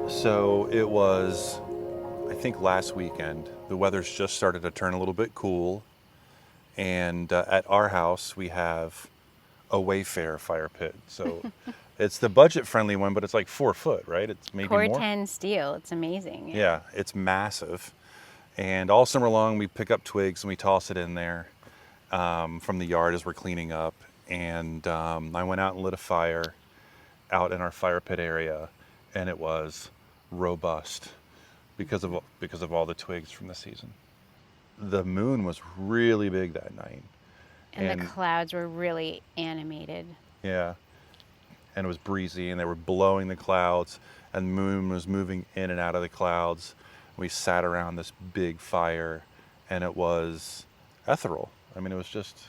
So it was, I think last weekend, the weather's just started to turn a little bit cool. And at our house, we have a Wayfair fire pit. So it's the budget friendly one, but it's like 4 foot, right? It's maybe Core more. 10 steel. It's amazing. Yeah, it's massive. And all summer long, we pick up twigs and we toss it in there from the yard as we're cleaning up. And I went out and lit a fire out in our fire pit area, and it was robust because of all the twigs from the season. The moon was really big that night, And the clouds were really animated. yeah, and it was breezy, and they were blowing the clouds, and the moon was moving in and out of the clouds. We sat around this big fire, and it was ethereal. I mean, it was just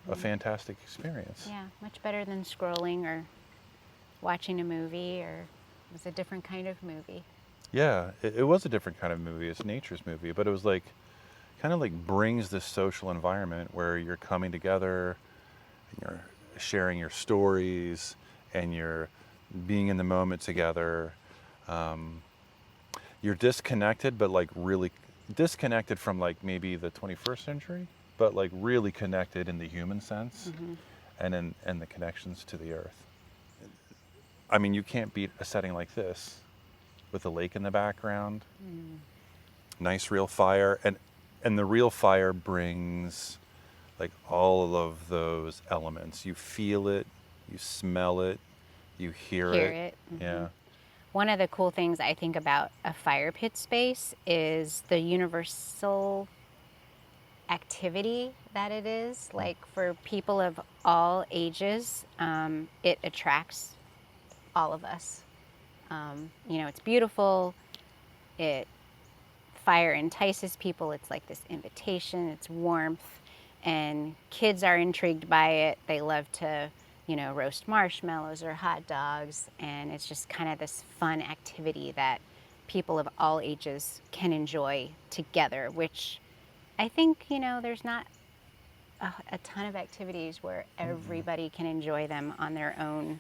a fantastic experience. Yeah, much better than scrolling or watching a movie, or it was a different kind of movie. Yeah, it was a different kind of movie. It's nature's movie, but it was like kind of like brings this social environment where you're coming together and you're sharing your stories and you're being in the moment together. You're disconnected, but like really disconnected from like maybe the 21st century, but like really connected in the human sense and in the connections to the earth. I mean, you can't beat a setting like this with a lake in the background, nice real fire, and the real fire brings like all of those elements. You feel it, you smell it, you hear it. Yeah. One of the cool things I think about a fire pit space is the universal activity that it is. Like for people of all ages, it attracts all of us. It's beautiful. Fire entices people. It's like this invitation. It's warmth, and kids are intrigued by it. They love to, roast marshmallows or hot dogs, and it's just kind of this fun activity that people of all ages can enjoy together. Which I think there's not a ton of activities where everybody can enjoy them on their own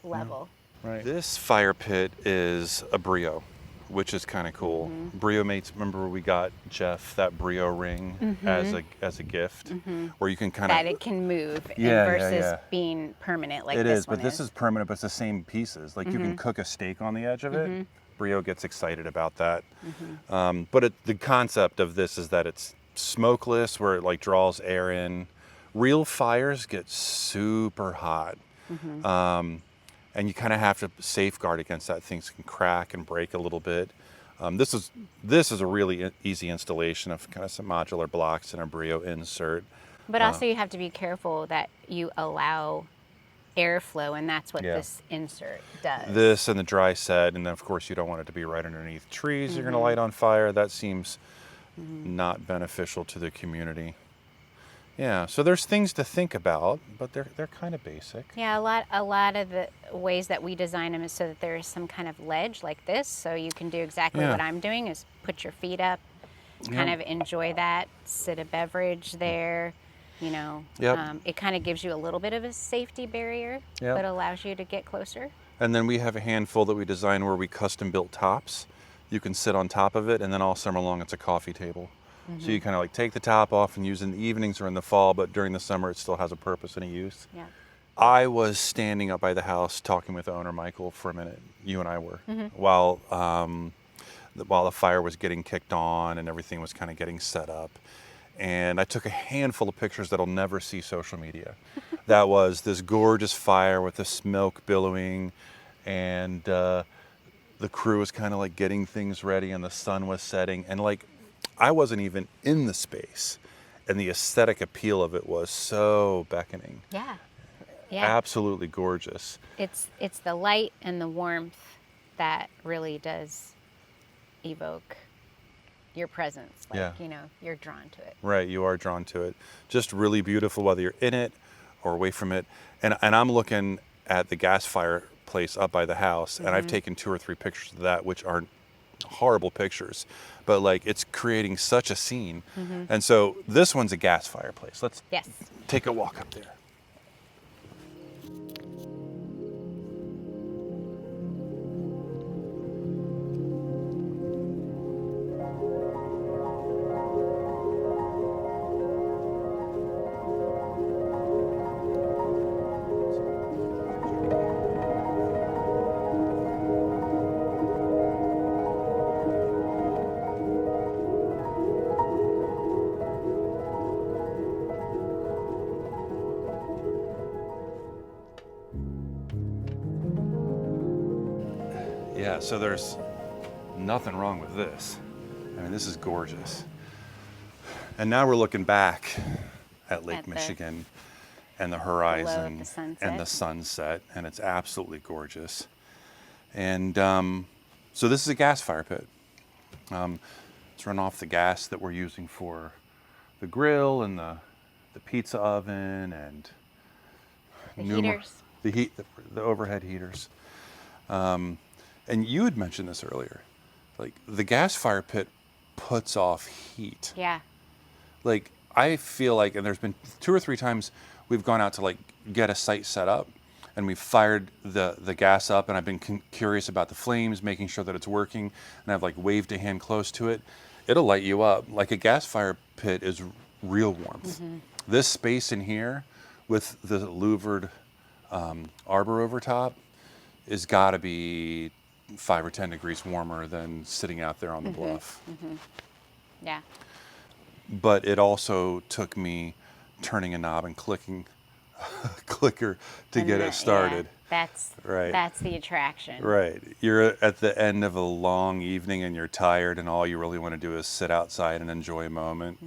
level. Right. This fire pit is a Brio, which is kind of cool. Brio mates, remember we got Jeff that Brio ring as a gift, where you can kind of That it can move Yeah, versus being permanent like it this is, one but this is permanent, but it's the same pieces. Like you can cook a steak on the edge of it. Brio gets excited about that. But the concept of this is that it's smokeless, where it like draws air in. Real fires get super hot. And you kind of have to safeguard against that. Things can crack and break a little bit. This is a really easy installation of kind of some modular blocks and a Brio insert. But also you have to be careful that you allow airflow, and that's what this insert does. This and the dry set, and then of course you don't want it to be right underneath trees you're going to light on fire. That seems not beneficial to the community. Yeah, so there's things to think about, but they're kind of basic. Yeah, a lot of the ways that we design them is so that there is some kind of ledge like this, so you can do exactly what I'm doing, is put your feet up, kind of enjoy that, sit a beverage there, It kind of gives you a little bit of a safety barrier, but allows you to get closer. And then we have a handful that we design where we custom built tops. You can sit on top of it, and then all summer long it's a coffee table. So you kind of like take the top off and use it in the evenings or in the fall, but during the summer it still has a purpose and a use. Yeah. I was standing up by the house talking with the owner, Michael, for a minute. You and I were, while the fire was getting kicked on and everything was kind of getting set up. And I took a handful of pictures that'll never see social media. That was this gorgeous fire with the smoke billowing, and the crew was kind of like getting things ready, and the sun was setting, and like I wasn't even in the space, and the aesthetic appeal of it was so beckoning. Yeah. Absolutely gorgeous. It's the light and the warmth that really does evoke your presence. You're drawn to it. Right, you are drawn to it. Just really beautiful, whether you're in it or away from it. And I'm looking at the gas fireplace up by the house, and I've taken 2 or 3 pictures of that, which aren't horrible pictures, but like it's creating such a scene. And so this one's a gas fireplace. Let's take a walk up there. Yeah, so there's nothing wrong with this. I mean, this is gorgeous. And now we're looking back at Lake At the Michigan and the glow of horizon the and the sunset. sunset, and it's absolutely gorgeous. And so this is a gas fire pit. It's run off the gas that we're using for the grill and the pizza oven and The heaters. the overhead heaters. And you had mentioned this earlier, like the gas fire pit puts off heat. Yeah. Like I feel like, and there's been 2 or 3 times we've gone out to like get a site set up, and we've fired the gas up, and I've been curious about the flames, making sure that it's working, and I've like waved a hand close to it. It'll light you up. Like a gas fire pit is real warmth. This space in here with the louvered arbor over top is got to be 5 or 10 degrees warmer than sitting out there on the bluff. Yeah. But it also took me turning a knob and clicking a clicker to get it started. Yeah, Right. that's the attraction. Right. You're at the end of a long evening and you're tired, and all you really want to do is sit outside and enjoy a moment.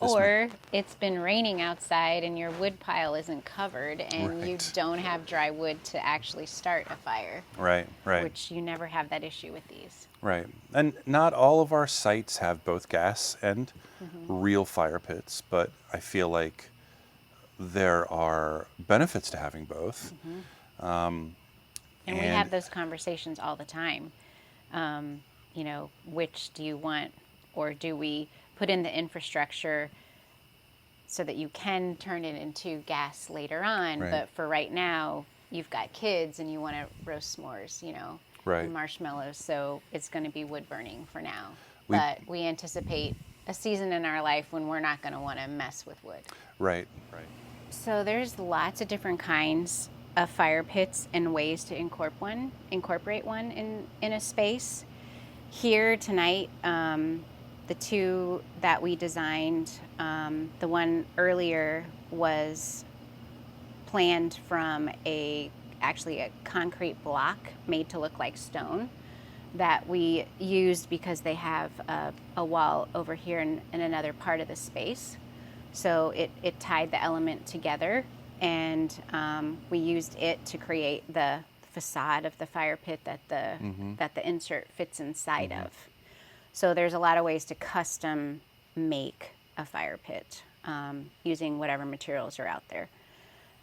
This Or it's been raining outside and your wood pile isn't covered and you Right. don't have dry wood to actually start a fire, Right, right, which you never have that issue with these. right. And not all of our sites have both gas and real fire pits, but I feel like there are benefits to having both. And we have those conversations all the time. You know, which do you want, or do we put in the infrastructure so that you can turn it into gas later on? Right. But for right now, you've got kids and you want to roast s'mores, you know, Right. and marshmallows. So it's going to be wood burning for now. We- But we anticipate a season in our life when we're not going to want to mess with wood. Right, right. So there's lots of different kinds of fire pits and ways to incorporate one in a space. Here tonight, the 2 that we designed, the one earlier was planned from actually a concrete block made to look like stone that we used because they have a wall over here in another part of the space. So it tied the element together, and we used it to create the facade of the fire pit that the insert fits inside of. So there's a lot of ways to custom make a fire pit using whatever materials are out there.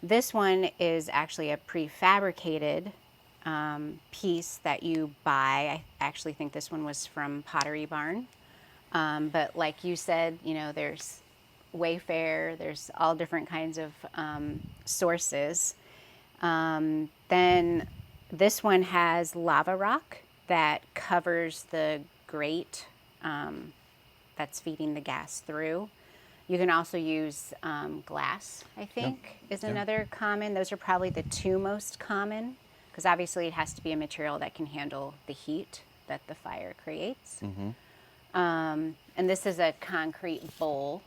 This one is actually a prefabricated piece that you buy. I actually think this one was from Pottery Barn. But like you said, you know, there's Wayfair, there's all different kinds of sources. Then this one has lava rock that covers the grate that's feeding the gas through. You can also use glass, I think, is Yeah. another common. Those are probably the 2 most common, because obviously it has to be a material that can handle the heat that the fire creates. And this is a concrete bowl.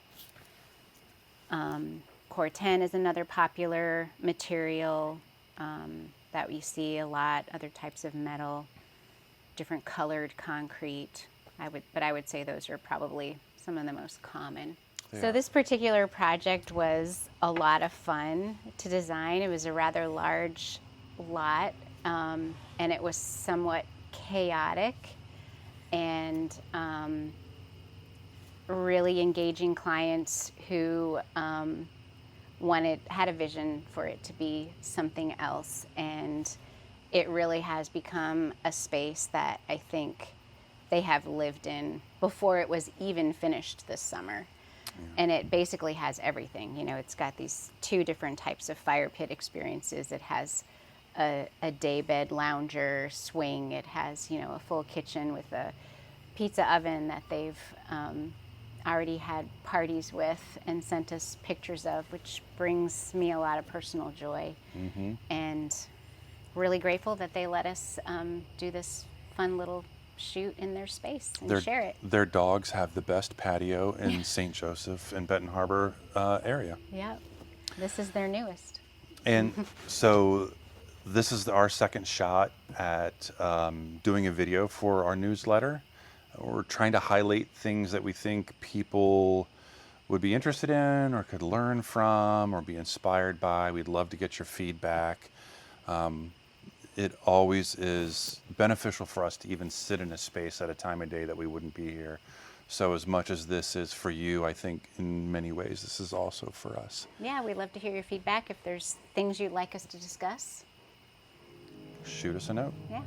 Corten is another popular material that we see a lot. Other types of metal, different colored concrete. I would say those are probably some of the most common. So this particular project was a lot of fun to design. It was a rather large lot, and it was somewhat chaotic and really engaging clients who had a vision for it to be something else. And it really has become a space that I think they have lived in before it was even finished this summer. And it basically has everything. You know, it's got these 2 different types of fire pit experiences. It has a daybed lounger swing. It has, you know, a full kitchen with a pizza oven that they've already had parties with and sent us pictures of, which brings me a lot of personal joy. And really grateful that they let us do this fun little shoot in their space and share it. Their dogs have the best patio in St. Joseph and Benton Harbor area. Yep. This is their newest. And so This is our second shot at doing a video for our newsletter. We're trying to highlight things that we think people would be interested in or could learn from or be inspired by. We'd love to get your feedback. It always is beneficial for us to even sit in a space at a time of day that we wouldn't be here. So as much as this is for you, I think in many ways this is also for us. Yeah, we'd love to hear your feedback. If there's things you'd like us to discuss, Shoot us a note. yeah.